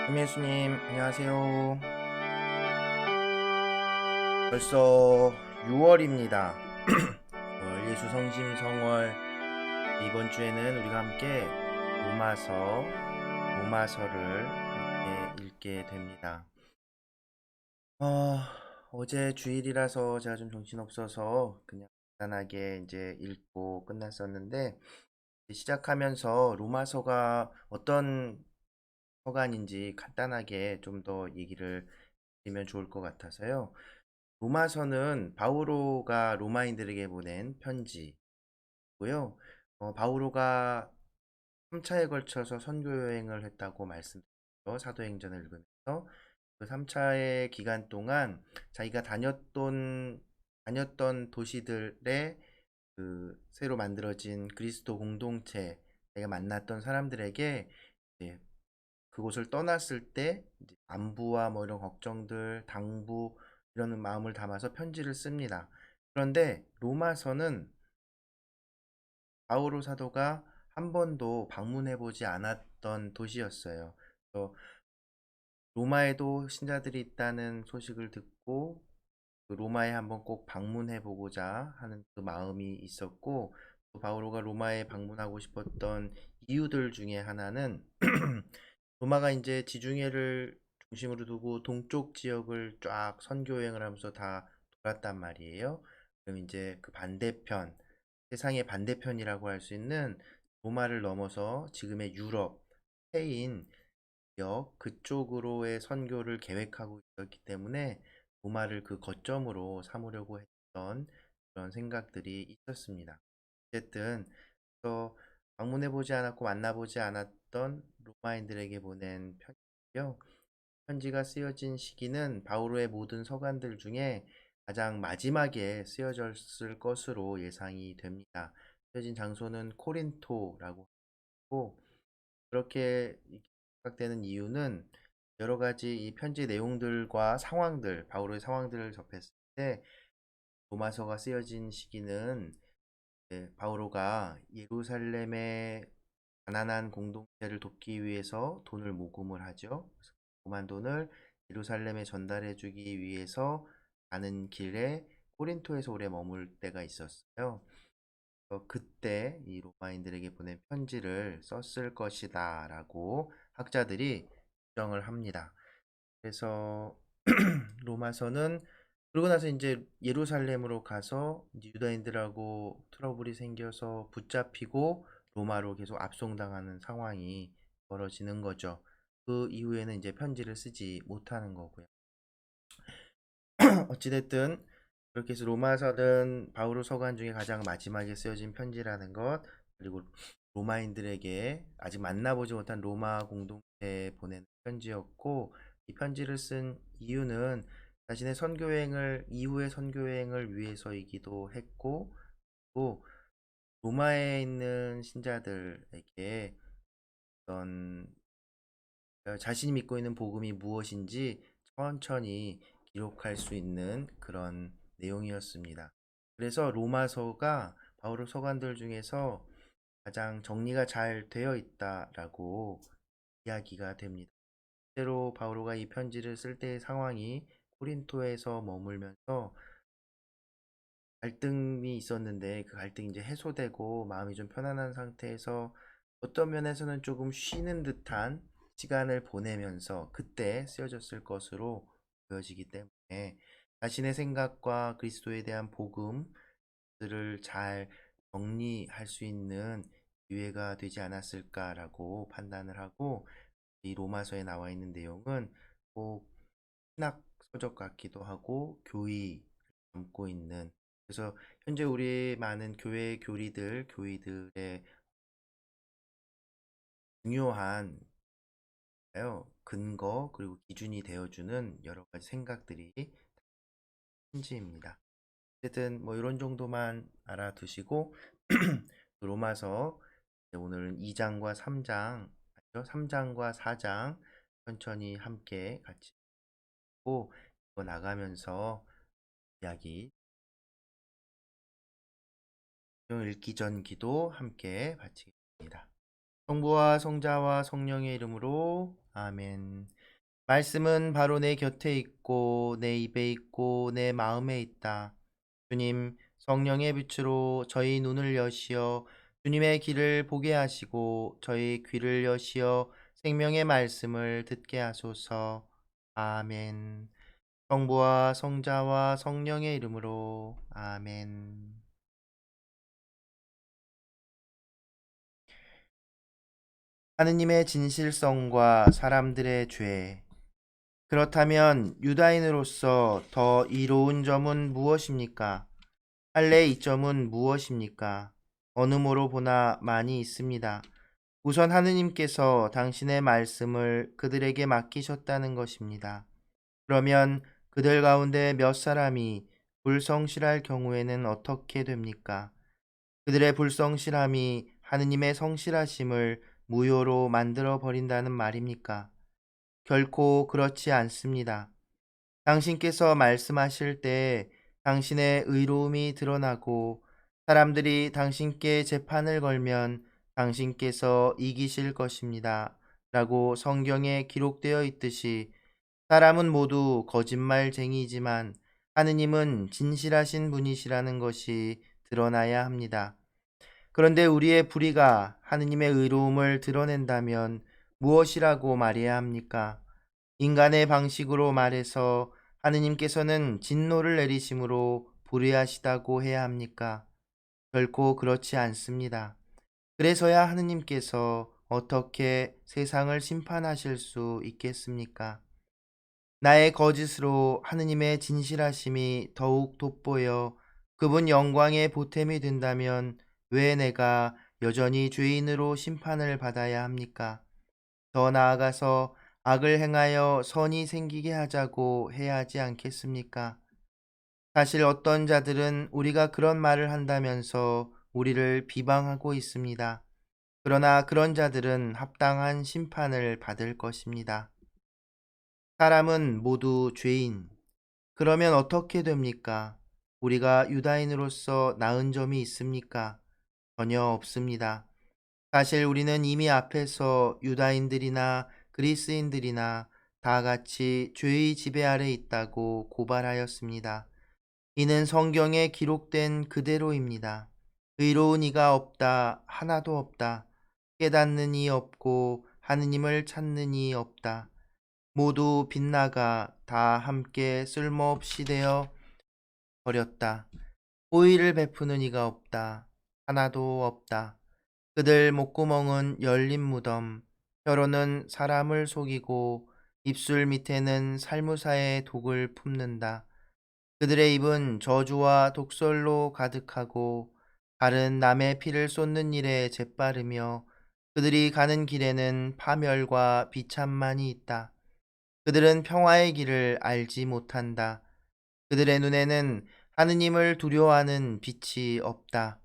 김예수님, 안녕하세요. 벌써 6월입니다. 6월 예수성심성월. 이번 주에는 우리가 함께 로마서를 함께 읽게 됩니다. 어제 주일이라서 제가 좀 정신없어서 그냥 간단하게 이제 읽고 끝났었는데, 시작하면서 로마서가 어떤 서간인지 간단하게 좀 더 얘기를 드리면 좋을 것 같아서요. 로마서는 바오로가 로마인들에게 보낸 편지고요. 바오로가 3차에 걸쳐서 선교 여행을 했다고 말씀드렸죠. 사도행전을 읽으면서 그 3차의 기간 동안 자기가 다녔던 도시들의 그 새로 만들어진 그리스도 공동체, 자기가 만났던 사람들에게 이제 그곳을 떠났을 때 이제 안부와 뭐 이런 걱정들, 당부 이런 마음을 담아서 편지를 씁니다. 그런데 로마서는 바오로 사도가 한 번도 방문해 보지 않았던 도시였어요. 그래서 로마에도 신자들이 있다는 소식을 듣고 그 로마에 한번 꼭 방문해 보고자 하는 그 마음이 있었고, 또 바오로가 로마에 방문하고 싶었던 이유들 중에 하나는 로마가 이제 지중해를 중심으로 두고 동쪽 지역을 쫙 선교 여행을 하면서 다 돌았단 말이에요. 그럼 이제 그 반대편, 세상의 반대편이라고 할 수 있는 로마를 넘어서 지금의 유럽, 스페인 역 그쪽으로의 선교를 계획하고 있었기 때문에 로마를 그 거점으로 삼으려고 했던 그런 생각들이 있었습니다. 어쨌든 또 방문해보지 않았고 만나보지 않았던 로마인들에게 보낸 편지요. 편지가 쓰여진 시기는 바오로의 모든 서간들 중에 가장 마지막에 쓰여졌을 것으로 예상이 됩니다. 쓰여진 장소는 코린토라고 하고, 그렇게 생각되는 이유는 여러 가지 이 편지 내용들과 상황들, 바오로의 상황들을 접했을 때 로마서가 쓰여진 시기는 바오로가 예루살렘의 가난한 공동체를 돕기 위해서 돈을 모금을 하죠. 모금한 돈을 예루살렘에 전달해 주기 위해서 가는 길에 코린토에서 오래 머물 때가 있었어요. 그때 이 로마인들에게 보낸 편지를 썼을 것이다 라고 학자들이 추정을 합니다. 그래서 로마서는 그러고 나서 이제 예루살렘으로 가서 유다인들하고 트러블이 생겨서 붙잡히고 로마로 계속 압송당하는 상황이 벌어지는 거죠. 그 이후에는 이제 편지를 쓰지 못하는 거고요. 어찌됐든 그렇게 해서 로마서는 바오로 서간 중에 가장 마지막에 쓰여진 편지라는 것, 그리고 로마인들에게 아직 만나보지 못한 로마 공동체에 보낸 편지였고, 이 편지를 쓴 이유는 자신의 선교여행을 이후의 선교여행을 위해서이기도 했고, 또 로마에 있는 신자들에게 어떤 자신이 믿고 있는 복음이 무엇인지 천천히 기록할 수 있는 그런 내용이었습니다. 그래서 로마서가 바오로 서간들 중에서 가장 정리가 잘 되어 있다라고 이야기가 됩니다. 실제로 바오로가 이 편지를 쓸 때의 상황이 코린토에서 머물면서 갈등이 있었는데 그 갈등이 이제 해소되고 마음이 좀 편안한 상태에서 어떤 면에서는 조금 쉬는 듯한 시간을 보내면서 그때 쓰여졌을 것으로 보여지기 때문에 자신의 생각과 그리스도에 대한 복음들을 잘 정리할 수 있는 기회가 되지 않았을까라고 판단을 하고, 이 로마서에 나와 있는 내용은 꼭 신학 서적 같기도 하고 교의 담고 있는, 그래서 현재 우리 많은 교회 교리들의 중요한 근거 그리고 기준이 되어주는 여러 가지 생각들이 편지입니다. 어쨌든 뭐 이런 정도만 알아두시고 로마서 오늘은 2장과 3장, 3장과 4장 천천히 함께 같이 보고 이거 나가면서 이야기 읽기 전 기도 함께 바치겠습니다. 성부와 성자와 성령의 이름으로 아멘. 말씀은 바로 내 곁에 있고 내 입에 있고 내 마음에 있다. 주님, 성령의 빛으로 저희 눈을 여시어 주님의 길을 보게 하시고 저희 귀를 여시어 생명의 말씀을 듣게 하소서. 아멘. 성부와 성자와 성령의 이름으로 아멘. 하느님의 진실성과 사람들의 죄. 그렇다면 유다인으로서 더 이로운 점은 무엇입니까? 할례의 이점은 무엇입니까? 어느 모로 보나 많이 있습니다. 우선 하느님께서 당신의 말씀을 그들에게 맡기셨다는 것입니다. 그러면 그들 가운데 몇 사람이 불성실할 경우에는 어떻게 됩니까? 그들의 불성실함이 하느님의 성실하심을 무효로 만들어 버린다는 말입니까? 결코 그렇지 않습니다. 당신께서 말씀하실 때 당신의 의로움이 드러나고 사람들이 당신께 재판을 걸면 당신께서 이기실 것입니다. 라고 성경에 기록되어 있듯이 사람은 모두 거짓말쟁이지만 하느님은 진실하신 분이시라는 것이 드러나야 합니다. 그런데 우리의 불의가 하느님의 의로움을 드러낸다면 무엇이라고 말해야 합니까? 인간의 방식으로 말해서 하느님께서는 진노를 내리심으로 불의하시다고 해야 합니까? 결코 그렇지 않습니다. 그래서야 하느님께서 어떻게 세상을 심판하실 수 있겠습니까? 나의 거짓으로 하느님의 진실하심이 더욱 돋보여 그분 영광의 보탬이 된다면 왜 내가 여전히 죄인으로 심판을 받아야 합니까? 더 나아가서 악을 행하여 선이 생기게 하자고 해야 하지 않겠습니까? 사실 어떤 자들은 우리가 그런 말을 한다면서 우리를 비방하고 있습니다. 그러나 그런 자들은 합당한 심판을 받을 것입니다. 사람은 모두 죄인. 그러면 어떻게 됩니까? 우리가 유다인으로서 나은 점이 있습니까? 전혀 없습니다. 사실 우리는 이미 앞에서 유다인들이나 그리스인들이나 다 같이 죄의 지배 아래 있다고 고발하였습니다. 이는 성경에 기록된 그대로입니다. 의로운 이가 없다, 하나도 없다. 깨닫는 이 없고 하느님을 찾는 이 없다. 모두 빗나가 다 함께 쓸모없이 되어 버렸다. 호의를 베푸는 이가 없다. 하나도 없다. 그들 목구멍은 열린 무덤, 혀로는 사람을 속이고 입술 밑에는 살무사의 독을 품는다. 그들의 입은 저주와 독설로 가득하고 발은 남의 피를 쏟는 일에 재빠르며 그들이 가는 길에는 파멸과 비참만이 있다. 그들은 평화의 길을 알지 못한다. 그들의 눈에는 하느님을 두려워하는 빛이 없다.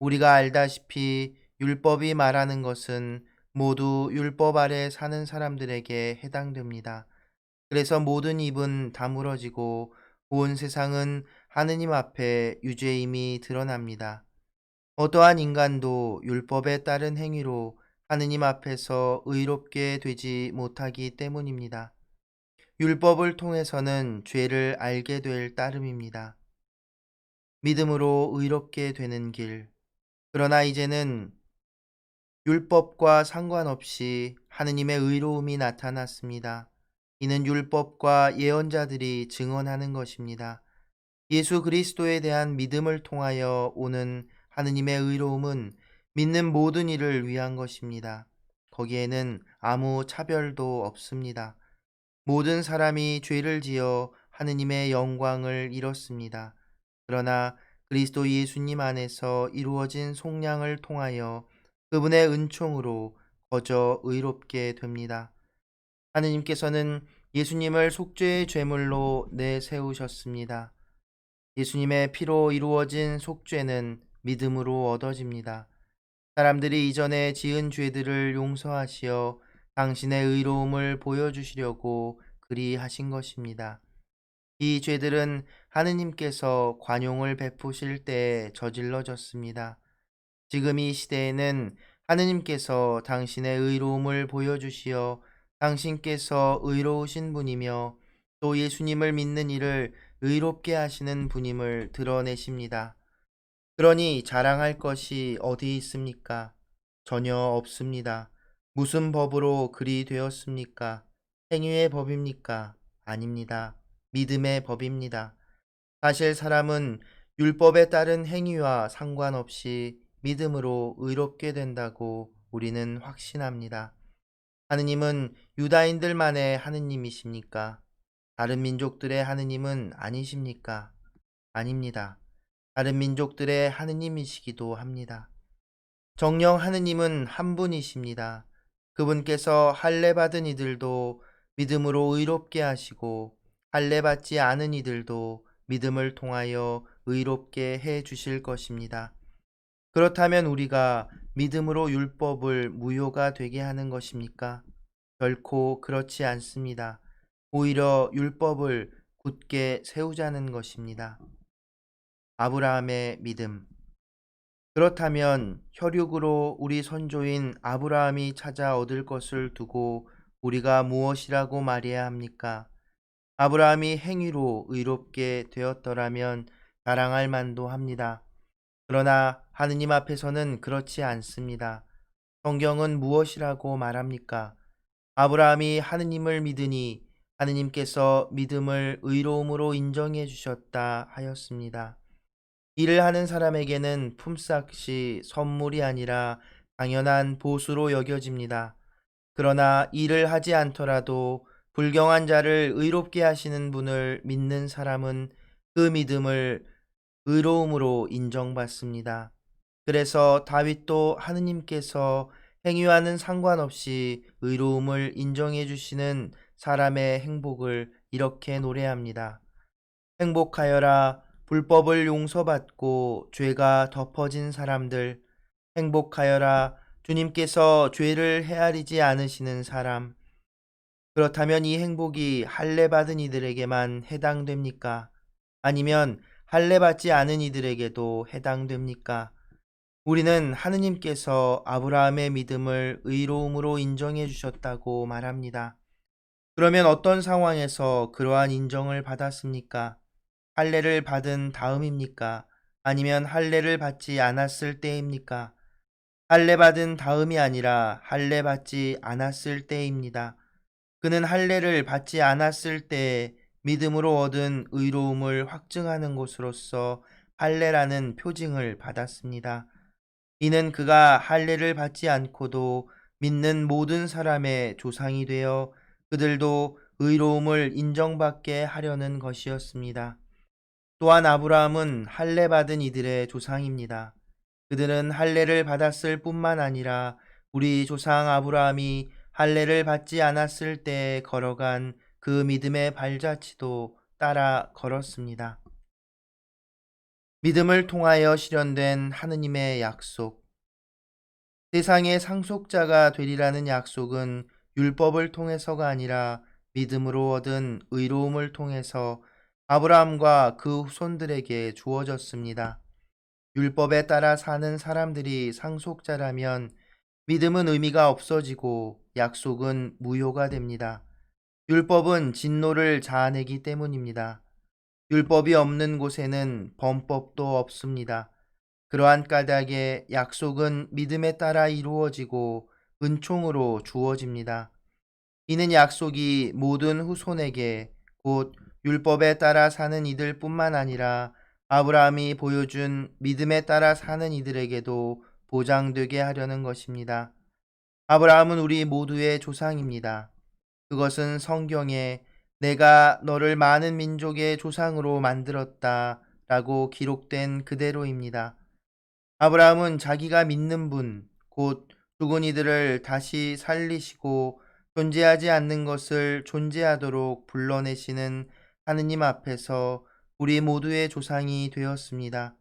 우리가 알다시피 율법이 말하는 것은 모두 율법 아래 사는 사람들에게 해당됩니다. 그래서 모든 입은 다물어지고 온 세상은 하느님 앞에 유죄임이 드러납니다. 어떠한 인간도 율법에 따른 행위로 하느님 앞에서 의롭게 되지 못하기 때문입니다. 율법을 통해서는 죄를 알게 될 따름입니다. 믿음으로 의롭게 되는 길. 그러나 이제는 율법과 상관없이 하느님의 의로움이 나타났습니다. 이는 율법과 예언자들이 증언하는 것입니다. 예수 그리스도에 대한 믿음을 통하여 오는 하느님의 의로움은 믿는 모든 이를 위한 것입니다. 거기에는 아무 차별도 없습니다. 모든 사람이 죄를 지어 하느님의 영광을 잃었습니다. 그러나 그리스도 예수님 안에서 이루어진 속량을 통하여 그분의 은총으로 거저 의롭게 됩니다. 하느님께서는 예수님을 속죄의 제물로 내세우셨습니다. 예수님의 피로 이루어진 속죄는 믿음으로 얻어집니다. 사람들이 이전에 지은 죄들을 용서하시어 당신의 의로움을 보여주시려고 그리하신 것입니다. 이 죄들은 하느님께서 관용을 베푸실 때 저질러졌습니다. 지금 이 시대에는 하느님께서 당신의 의로움을 보여주시어 당신께서 의로우신 분이며 또 예수님을 믿는 이를 의롭게 하시는 분임을 드러내십니다. 그러니 자랑할 것이 어디 있습니까? 전혀 없습니다. 무슨 법으로 그리 되었습니까? 행위의 법입니까? 아닙니다. 믿음의 법입니다. 사실 사람은 율법에 따른 행위와 상관없이 믿음으로 의롭게 된다고 우리는 확신합니다. 하느님은 유다인들만의 하느님이십니까? 다른 민족들의 하느님은 아니십니까? 아닙니다. 다른 민족들의 하느님이시기도 합니다. 정녕 하느님은 한 분이십니다. 그분께서 할례 받은 이들도 믿음으로 의롭게 하시고 할례 받지 않은 이들도 믿음을 통하여 의롭게 해 주실 것입니다. 그렇다면 우리가 믿음으로 율법을 무효가 되게 하는 것입니까? 결코 그렇지 않습니다. 오히려 율법을 굳게 세우자는 것입니다. 아브라함의 믿음. 그렇다면 혈육으로 우리 선조인 아브라함이 찾아 얻을 것을 두고 우리가 무엇이라고 말해야 합니까? 아브라함이 행위로 의롭게 되었더라면 자랑할 만도 합니다. 그러나 하느님 앞에서는 그렇지 않습니다. 성경은 무엇이라고 말합니까? 아브라함이 하느님을 믿으니 하느님께서 믿음을 의로움으로 인정해 주셨다 하였습니다. 일을 하는 사람에게는 품삯이 선물이 아니라 당연한 보수로 여겨집니다. 그러나 일을 하지 않더라도 불경한 자를 의롭게 하시는 분을 믿는 사람은 그 믿음을 의로움으로 인정받습니다. 그래서 다윗도 하느님께서 행위와는 상관없이 의로움을 인정해 주시는 사람의 행복을 이렇게 노래합니다. 행복하여라 불법을 용서받고 죄가 덮어진 사람들. 행복하여라 주님께서 죄를 헤아리지 않으시는 사람. 그렇다면 이 행복이 할례 받은 이들에게만 해당됩니까? 아니면 할례 받지 않은 이들에게도 해당됩니까? 우리는 하느님께서 아브라함의 믿음을 의로움으로 인정해 주셨다고 말합니다. 그러면 어떤 상황에서 그러한 인정을 받았습니까? 할례를 받은 다음입니까? 아니면 할례를 받지 않았을 때입니까? 할례 받은 다음이 아니라 할례 받지 않았을 때입니다. 그는 할례를 받지 않았을 때에 믿음으로 얻은 의로움을 확증하는 것으로서 할례라는 표징을 받았습니다. 이는 그가 할례를 받지 않고도 믿는 모든 사람의 조상이 되어 그들도 의로움을 인정받게 하려는 것이었습니다. 또한 아브라함은 할례 받은 이들의 조상입니다. 그들은 할례를 받았을 뿐만 아니라 우리 조상 아브라함이 할례를 받지 않았을 때 걸어간 그 믿음의 발자취도 따라 걸었습니다. 믿음을 통하여 실현된 하느님의 약속. 세상의 상속자가 되리라는 약속은 율법을 통해서가 아니라 믿음으로 얻은 의로움을 통해서 아브라함과 그 후손들에게 주어졌습니다. 율법에 따라 사는 사람들이 상속자라면 믿음은 의미가 없어지고 약속은 무효가 됩니다. 율법은 진노를 자아내기 때문입니다. 율법이 없는 곳에는 범법도 없습니다. 그러한 까닭에 약속은 믿음에 따라 이루어지고 은총으로 주어집니다. 이는 약속이 모든 후손에게 곧 율법에 따라 사는 이들 뿐만 아니라 아브라함이 보여준 믿음에 따라 사는 이들에게도 보장되게 하려는 것입니다. 아브라함은 우리 모두의 조상입니다. 그것은 성경에 내가 너를 많은 민족의 조상으로 만들었다 라고 기록된 그대로입니다. 아브라함은 자기가 믿는 분, 곧 죽은 이들을 다시 살리시고 존재하지 않는 것을 존재하도록 불러내시는 하느님 앞에서 우리 모두의 조상이 되었습니다.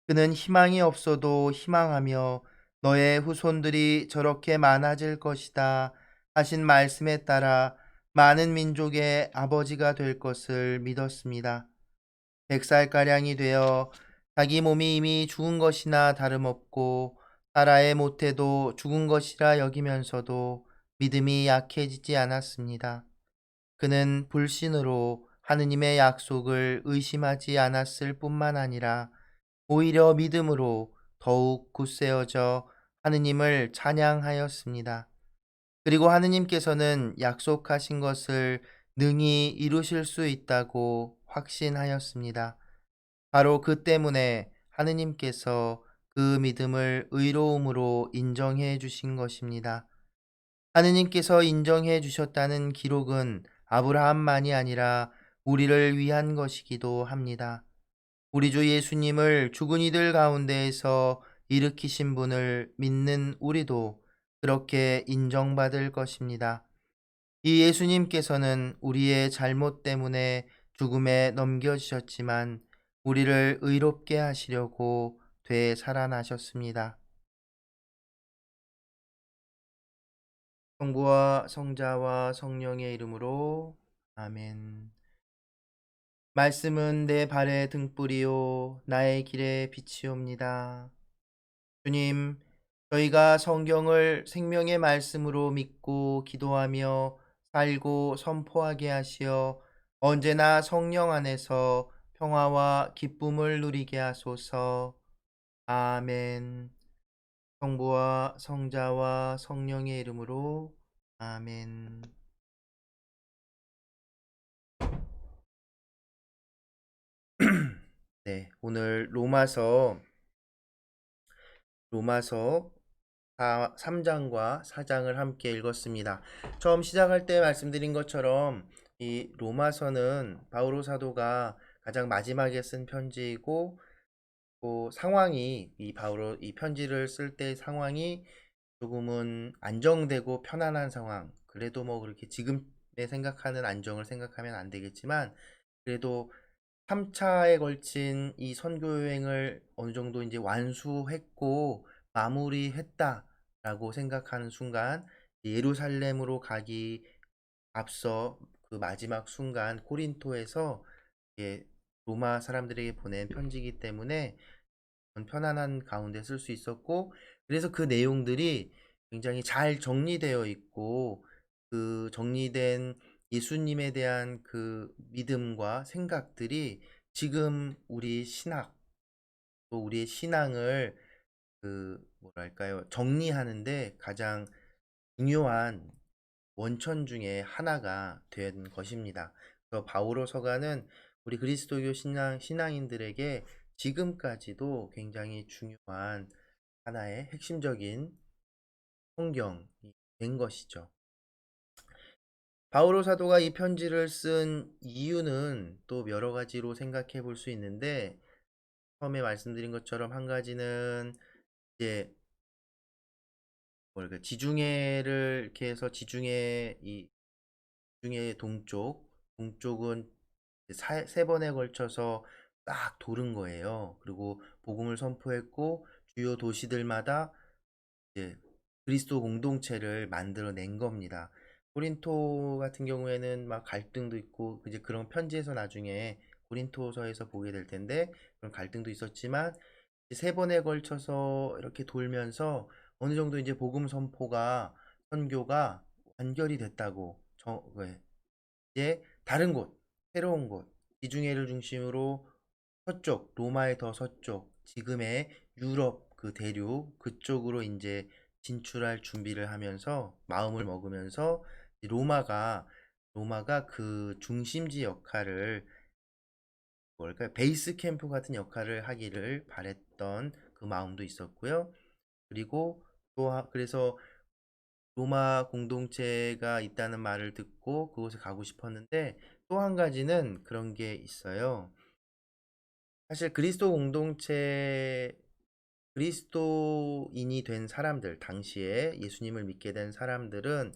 그는 희망이 없어도 희망하며 너의 후손들이 저렇게 많아질 것이다 하신 말씀에 따라 많은 민족의 아버지가 될 것을 믿었습니다. 100살가량이 되어 자기 몸이 이미 죽은 것이나 다름없고 사라의 모태도 죽은 것이라 여기면서도 믿음이 약해지지 않았습니다. 그는 불신으로 하느님의 약속을 의심하지 않았을 뿐만 아니라 오히려 믿음으로 더욱 굳세어져 하느님을 찬양하였습니다. 그리고 하느님께서는 약속하신 것을 능히 이루실 수 있다고 확신하였습니다. 바로 그 때문에 하느님께서 그 믿음을 의로움으로 인정해 주신 것입니다. 하느님께서 인정해 주셨다는 기록은 아브라함만이 아니라 우리를 위한 것이기도 합니다. 우리 주 예수님을 죽은 이들 가운데에서 일으키신 분을 믿는 우리도 그렇게 인정받을 것입니다. 이 예수님께서는 우리의 잘못 때문에 죽음에 넘겨지셨지만 우리를 의롭게 하시려고 되살아나셨습니다. 성부와 성자와 성령의 이름으로 아멘. 말씀은 내 발의 등불이요 나의 길의 빛이옵니다. 주님, 저희가 성경을 생명의 말씀으로 믿고 기도하며 살고 선포하게 하시어 언제나 성령 안에서 평화와 기쁨을 누리게 하소서. 아멘. 성부와 성자와 성령의 이름으로 아멘. 네, 오늘 로마서 3장과 4장을 함께 읽었습니다. 처음 시작할 때 말씀드린 것처럼 이 로마서는 바오로 사도가 가장 마지막에 쓴 편지이고 또 상황이 이 편지를 쓸 때 상황이 조금은 안정되고 편안한 상황. 그래도 뭐 그렇게 지금에 생각하는 안정을 생각하면 안 되겠지만 그래도 3차에 걸친 이 선교 여행을 어느 정도 이제 완수했고 마무리했다라고 생각하는 순간 예루살렘으로 가기 앞서 그 마지막 순간 코린토에서 로마 사람들에게 보낸 편지이기 때문에 편안한 가운데 쓸 수 있었고 그래서 그 내용들이 굉장히 잘 정리되어 있고 그 정리된 예수님에 대한 그 믿음과 생각들이 지금 우리 신학 또 우리의 신앙을 그 뭐랄까요 정리하는데 가장 중요한 원천 중에 하나가 된 것입니다. 그래서 바오로 서가는 우리 그리스도교 신앙인들에게 지금까지도 굉장히 중요한 하나의 핵심적인 성경이 된 것이죠. 바오로 사도가 이 편지를 쓴 이유는 또 여러 가지로 생각해 볼 수 있는데 처음에 말씀드린 것처럼 한 가지는 이제 지중해를 이렇게 해서 지중해 동쪽은 세 번에 걸쳐서 딱 도른 거예요. 그리고 복음을 선포했고 주요 도시들마다 이제 그리스도 공동체를 만들어낸 겁니다. 고린토 같은 경우에는 막 갈등도 있고 이제 그런 편지에서 나중에 고린토서에서 보게 될 텐데 그런 갈등도 있었지만 세 번에 걸쳐서 이렇게 돌면서 어느 정도 이제 복음 선교가 완결이 됐다고 이제 다른 곳, 새로운 곳, 지중해를 중심으로 서쪽, 로마의 더 서쪽, 지금의 유럽 그 대륙 그쪽으로 이제 진출할 준비를 하면서 마음을 먹으면서 로마가 로마가 그 중심지 역할을 베이스 캠프 같은 역할을 하기를 바랬던 그 마음도 있었고요. 그리고 그래서 로마 공동체가 있다는 말을 듣고 그곳에 가고 싶었는데 또 한 가지는 그런 게 있어요. 사실 그리스도인이 된 사람들, 당시에 예수님을 믿게 된 사람들은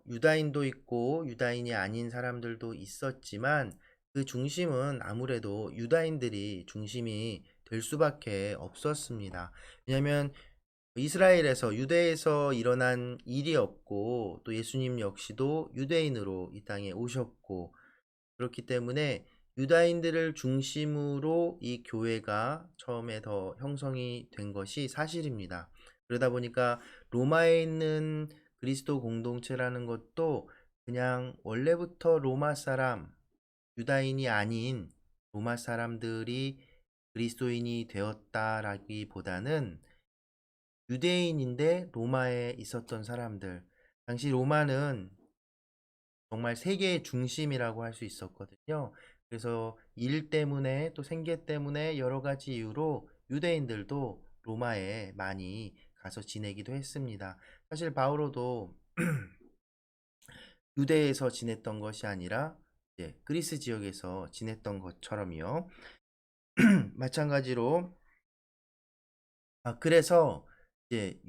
유다인도 있고 유다인이 아닌 사람들도 있었지만 그 중심은 아무래도 유다인들이 중심이 될 수밖에 없었습니다. 왜냐하면 이스라엘에서 유대에서 일어난 일이 없고 또 예수님 역시도 유대인으로 이 땅에 오셨고 그렇기 때문에 유다인들을 중심으로 이 교회가 처음에 더 형성이 된 것이 사실입니다. 그러다 보니까 로마에 있는 그리스도 공동체라는 것도 그냥 원래부터 로마 사람, 유다인이 아닌 로마 사람들이 그리스도인이 되었다라기보다는 유대인인데 로마에 있었던 사람들. 당시 로마는 정말 세계의 중심이라고 할 수 있었거든요. 그래서 일 때문에 또 생계 때문에 여러 가지 이유로 유대인들도 로마에 많이 가서 지내기도 했습니다. 사실 바오로도 유대에서 지냈던 것이 아니라 그리스 지역에서 지냈던 것처럼요. 마찬가지로 그래서 이제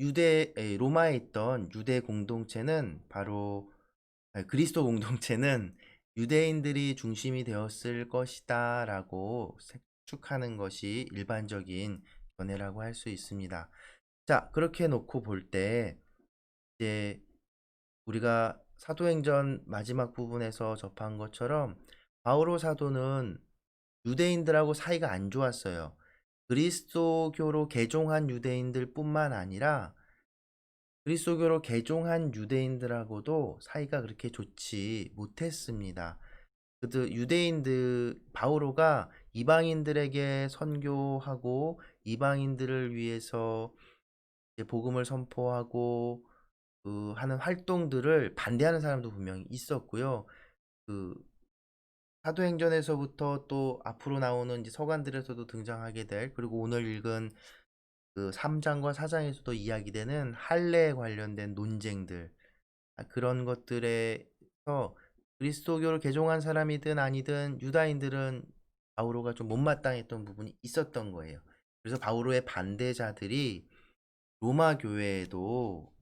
로마에 있던 유대 공동체는 바로 그리스도 공동체는 유대인들이 중심이 되었을 것이다 라고 추측하는 것이 일반적인 견해라고 할 수 있습니다. 자, 그렇게 놓고 볼 때 이제 우리가 사도행전 마지막 부분에서 접한 것처럼 바오로 사도는 유대인들하고 사이가 안 좋았어요. 그리스도교로 개종한 유대인들 뿐만 아니라 그리스도교로 개종한 유대인들하고도 사이가 그렇게 좋지 못했습니다. 유대인들 바오로가 이방인들에게 선교하고 이방인들을 위해서 복음을 선포하고 하는 활동들을 반대하는 사람도 분명히 있었고요. 그 사도행전에서부터 또 앞으로 나오는 이제 서간들에서도 등장하게 될, 그리고 오늘 읽은 그 3장과 4장에서도 이야기되는 할례에 관련된 논쟁들, 그런 것들에서 그리스도교를 개종한 사람이든 아니든 유다인들은 바오로가 좀 못마땅했던 부분이 있었던 거예요. 그래서 바오로의 반대자들이 로마 교회에도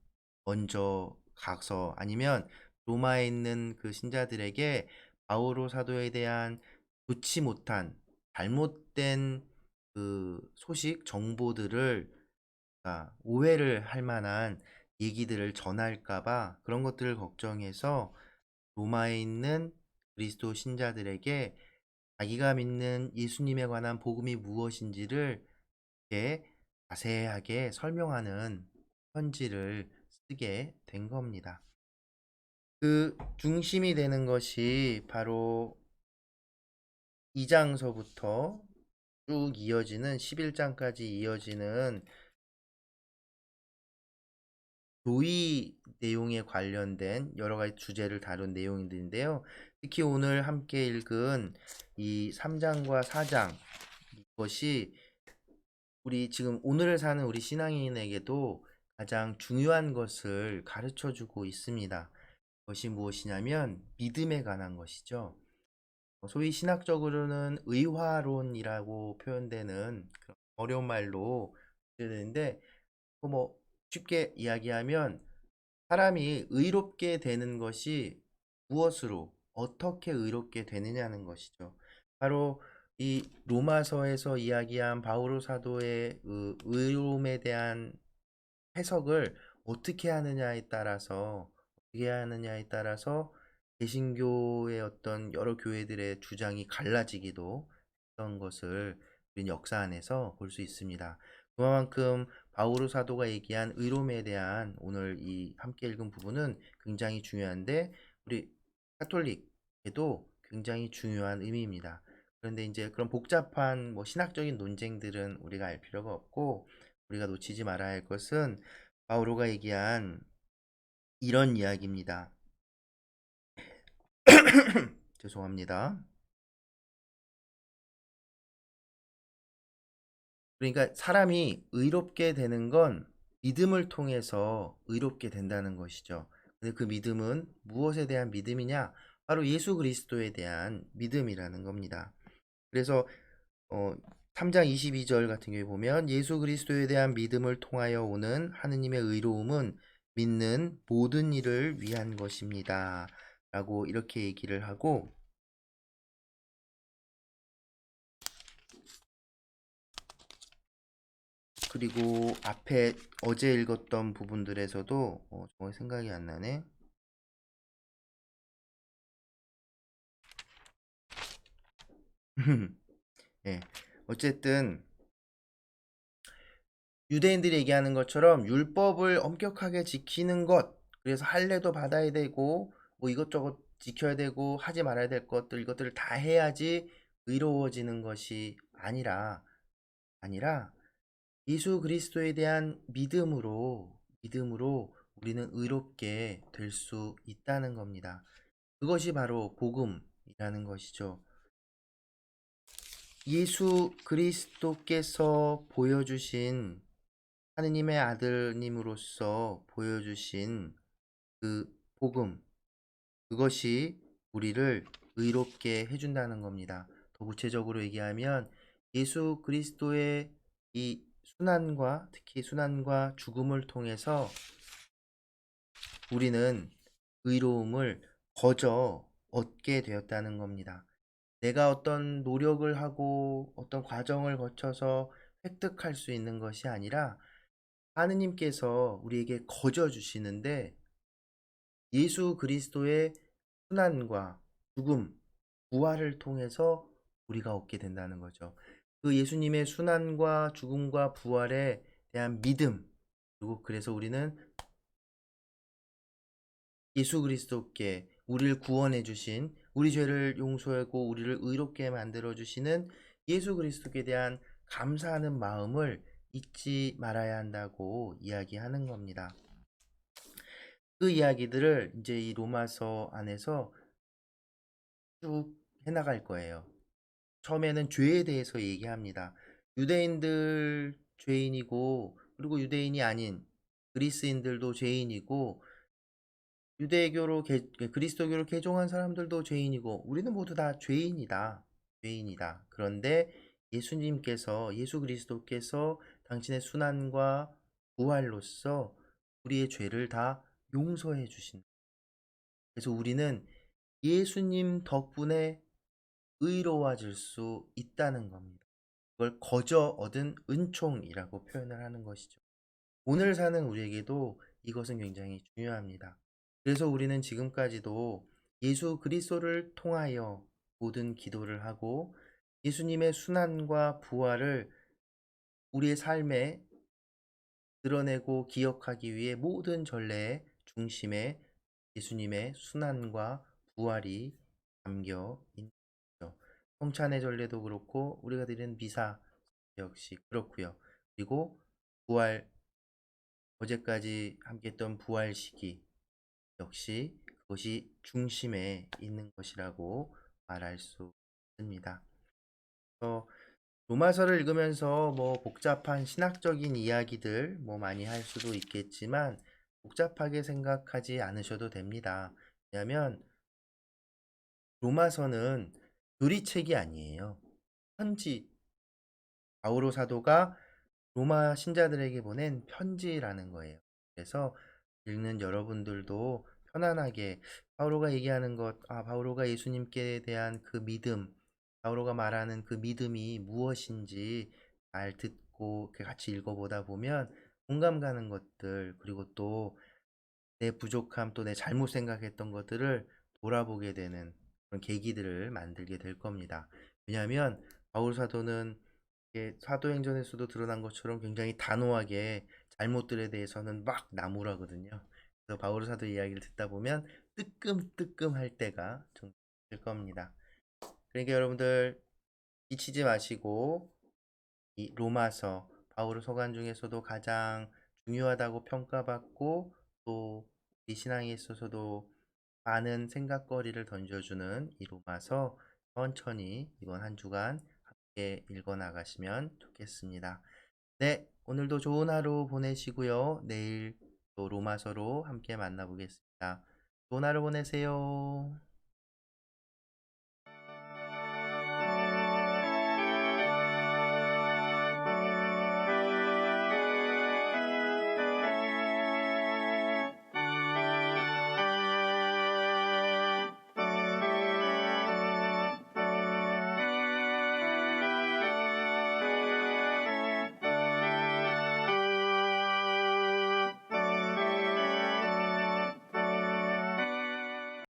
먼저 가서, 아니면 로마에 있는 그 신자들에게 바오로 사도에 대한 좋지 못한 잘못된 그 소식, 정보들을 오해를 할 만한 얘기들을 전할까봐 그런 것들을 걱정해서 로마에 있는 그리스도 신자들에게 자기가 믿는 예수님에 관한 복음이 무엇인지를 이렇게 자세하게 설명하는 편지를 쓰게 된 겁니다. 그 중심이 되는 것이 바로 2장서부터 쭉 이어지는 11장까지 이어지는 교의 내용에 관련된 여러 가지 주제를 다룬 내용들인데요. 특히 오늘 함께 읽은 이 3장과 4장, 이것이 우리 지금 오늘을 사는 우리 신앙인에게도 가장 중요한 것을 가르쳐 주고 있습니다. 그것이 무엇이냐면 믿음에 관한 것이죠. 소위 신학적으로는 의화론이라고 표현되는 그런 어려운 말로 표현되는데, 뭐 쉽게 이야기하면 사람이 의롭게 되는 것이 무엇으로, 어떻게 의롭게 되느냐는 것이죠. 바로 이 로마서에서 이야기한 바오로 사도의 의로움에 대한 해석을 어떻게 하느냐에 따라서 개신교의 어떤 여러 교회들의 주장이 갈라지기도 했던 것을 우리는 역사 안에서 볼 수 있습니다. 그만큼 바오로 사도가 얘기한 의로움에 대한 오늘 이 함께 읽은 부분은 굉장히 중요한데, 우리 카톨릭에도 굉장히 중요한 의미입니다. 그런데 이제 그런 복잡한 신학적인 논쟁들은 우리가 알 필요가 없고, 우리가 놓치지 말아야 할 것은 바오로가 얘기한 이런 이야기입니다. 죄송합니다. 그러니까 사람이 의롭게 되는 건 믿음을 통해서 의롭게 된다는 것이죠. 근데 그 믿음은 무엇에 대한 믿음이냐? 바로 예수 그리스도에 대한 믿음이라는 겁니다. 그래서 3장 22절 같은 경우에 보면 예수 그리스도에 대한 믿음을 통하여 오는 하느님의 의로움은 믿는 모든 일을 위한 것입니다. 라고 이렇게 얘기를 하고, 그리고 앞에 어제 읽었던 부분들에서도 정말 생각이 안 나네. 예. 어쨌든 유대인들이 얘기하는 것처럼 율법을 엄격하게 지키는 것, 그래서 할례도 받아야 되고 뭐 이것저것 지켜야 되고 하지 말아야 될 것들 이것들을 다 해야지 의로워지는 것이 아니라 예수 그리스도에 대한 믿음으로 우리는 의롭게 될 수 있다는 겁니다. 그것이 바로 복음이라는 것이죠. 예수 그리스도께서 보여주신 하느님의 아들님으로서 보여주신 그 복음, 그것이 우리를 의롭게 해준다는 겁니다. 더 구체적으로 얘기하면 예수 그리스도의 이 순환과 특히 순환과 죽음을 통해서 우리는 의로움을 거저 얻게 되었다는 겁니다. 내가 어떤 노력을 하고 어떤 과정을 거쳐서 획득할 수 있는 것이 아니라 하느님께서 우리에게 거저 주시는데 예수 그리스도의 순환과 죽음, 부활을 통해서 우리가 얻게 된다는 거죠. 그 예수님의 순환과 죽음과 부활에 대한 믿음, 그리고 그래서 우리는 예수 그리스도께 우리를 구원해 주신, 우리 죄를 용서하고 우리를 의롭게 만들어 주시는 예수 그리스도께 대한 감사하는 마음을 잊지 말아야 한다고 이야기하는 겁니다. 그 이야기들을 이제 이 로마서 안에서 쭉 해나갈 거예요. 처음에는 죄에 대해서 얘기합니다. 유대인들 죄인이고, 그리고 유대인이 아닌 그리스인들도 죄인이고, 그리스도교로 개종한 사람들도 죄인이고, 우리는 모두 다 죄인이다. 그런데 예수 그리스도께서 당신의 순환과 부활로서 우리의 죄를 다 용서해 주신. 그래서 우리는 예수님 덕분에 의로워질 수 있다는 겁니다. 그걸 거저 얻은 은총이라고 표현을 하는 것이죠. 오늘 사는 우리에게도 이것은 굉장히 중요합니다. 그래서 우리는 지금까지도 예수 그리스도를 통하여 모든 기도를 하고 예수님의 순환과 부활을 우리의 삶에 드러내고 기억하기 위해 모든 전례의 중심에 예수님의 순환과 부활이 담겨 있는 거죠. 성찬의 전례도 그렇고 우리가 드리는 미사 역시 그렇고요. 그리고 부활, 어제까지 함께했던 부활 시기 역시 그것이 중심에 있는 것이라고 말할 수 있습니다. 로마서를 읽으면서 뭐 복잡한 신학적인 이야기들 뭐 많이 할 수도 있겠지만 복잡하게 생각하지 않으셔도 됩니다. 왜냐하면 로마서는 교리책이 아니에요. 편지, 바오로 사도가 로마 신자들에게 보낸 편지라는 거예요. 그래서 읽는 여러분들도 편안하게 바오로가 얘기하는 것, 바오로가 예수님께 대한 그 믿음, 바오로가 말하는 그 믿음이 무엇인지 잘 듣고 같이 읽어보다 보면 공감 가는 것들, 그리고 또 내 부족함, 또 내 잘못 생각했던 것들을 돌아보게 되는 그런 계기들을 만들게 될 겁니다. 왜냐하면 바울 사도는 사도행전에서도 드러난 것처럼 굉장히 단호하게 잘못들에 대해서는 막 나무라거든요. 그래서 바울 사도 이야기를 듣다 보면 뜨끔뜨끔할 때가 좀 있을 겁니다. 그러니까 여러분들 잊히지 마시고 이 로마서 바울의 서간 중에서도 가장 중요하다고 평가받고 또 이 신앙에 있어서도 많은 생각거리를 던져주는 이 로마서 천천히 이번 한 주간 함께 읽어나가시면 좋겠습니다. 네, 오늘도 좋은 하루 보내시고요. 내일 또 로마서로 함께 만나보겠습니다. 좋은 하루 보내세요.